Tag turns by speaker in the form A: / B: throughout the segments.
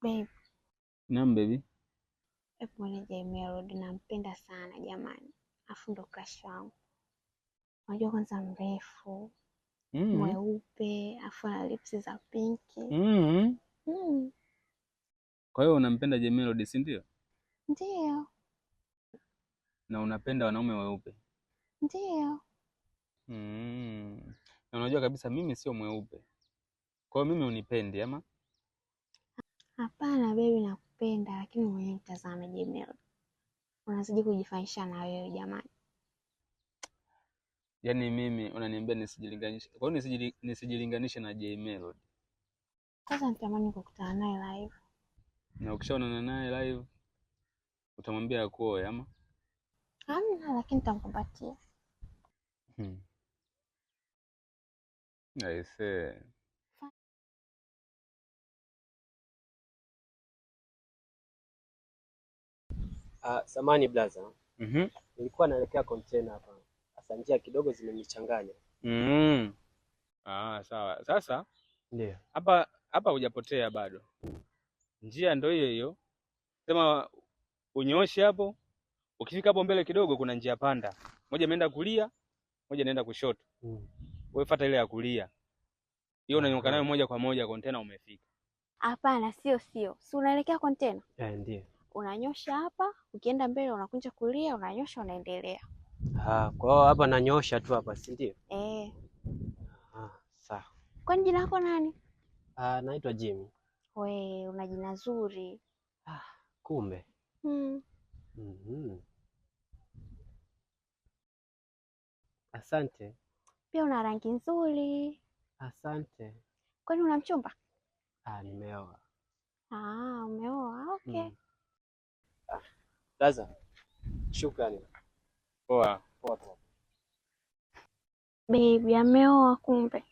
A: Babe.
B: Naam baby.
A: Mwana Jay Melody nampenda sana jamani. Afu ndo crush wangu. Unajua kwanza mrefu. Mweupe, afu na lips za pinki.
B: Kwa hiyo unampenda Jay Melody, si ndio?
A: Ndio.
B: Na unapenda wanaume weupe?
A: Ndio.
B: Na unajua kabisa mimi sio mweupe. Kwa hiyo mimi unipendi ama?
A: Hapana baby, nakupenda lakini mwenyewe mtazame Jay Melody. Unazidi kujifanyisha na wewe jamani.
B: Yaani mimi unaniambia nisijilinganishe. Kwa hiyo nisijilinganishe na Jay Melody.
A: Kwanza nitamani kukutana naye live.
B: Na ukishaonana naye live utamwambia akuoe ama?
A: Hamna, lakini nitamkumbatia.
B: I see.
C: Samani blaza. Nilikuwa naelekea container hapa. Sasa njia kidogo zimenichanganya.
B: Sawa. Sasa
C: ndio.
B: Hapa hujapotea bado. Njia ndio hiyo hiyo. Sema unyooshe hapo. Ukifika hapo mbele kidogo kuna njia panda. Moja imeenda kulia, moja inaenda kushoto. Wewe fuata ile ya kulia. Hiyo unanyoka nayo moja kwa moja container umefika.
A: Hapana, sio. Si unaelekea container?
C: Ndio.
A: Unanyosha hapa, ukienda mbele unakunja kulia, unanyosha unaendelea.
C: Kwa hiyo hapa nanyosha tu hapa, si ndio? Sawa.
A: Kwani jina lako nani?
C: Naitwa Jimmy.
A: We, una jina zuri.
C: Kumbe. Asante.
A: Pia una rangi nzuri.
C: Asante.
A: Kwani una mchumba?
C: Nimeoa.
A: Umeoa? Okay.
C: Laza. Shukrani.
B: Poa.
A: Baby ameoa kumbe.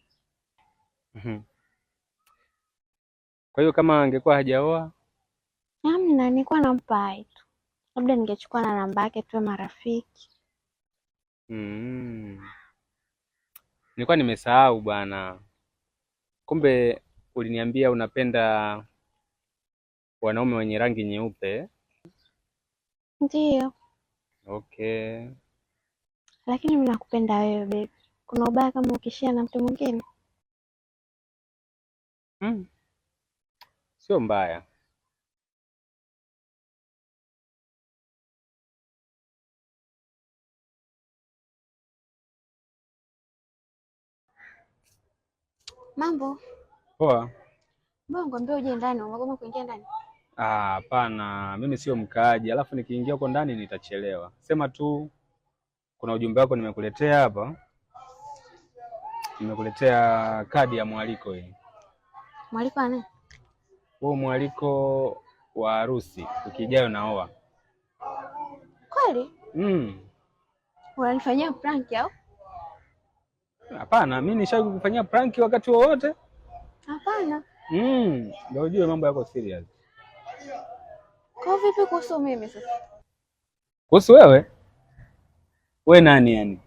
B: Kwa hiyo kama angekuwa hajaoa?
A: Hamna, nilikuwa nampa tu. Labda ningechukua na namba yake tuwe marafiki.
B: Nilikuwa nimesahau bwana. Kumbe uliniambia unapenda wanaume wenye rangi nyeupe.
A: Ndio.
B: Okay.
A: Lakini mimi nakupenda wewe baby. Kuna ubaya kama ukishia na mtu mwingine?
B: Sio mbaya.
A: Mambo?
B: Poa.
A: Bongo mbona uje ndani? Umegoma kuingia ndani?
B: Hapana, mimi sio mkaaji. Alafu nikiingia huko ndani nitachelewa. Sema tu kuna ujumbe wako nimekuletea hapa. Nimekuletea kadi ya mwaliko hii.
A: Mwaliko wa nini?
B: Huo mwaliko wa harusi, wiki ijayo naoa.
A: Kweli? Unanifanyia prank au?
B: Hapana, mimi nishawahi kukufanyia prank wakati wowote?
A: Hapana.
B: Ndio ujue mambo yako serious.
A: Kwa vipi kuhusu mimi sasa?
B: Kuhusu wewe? Wewe nani yani?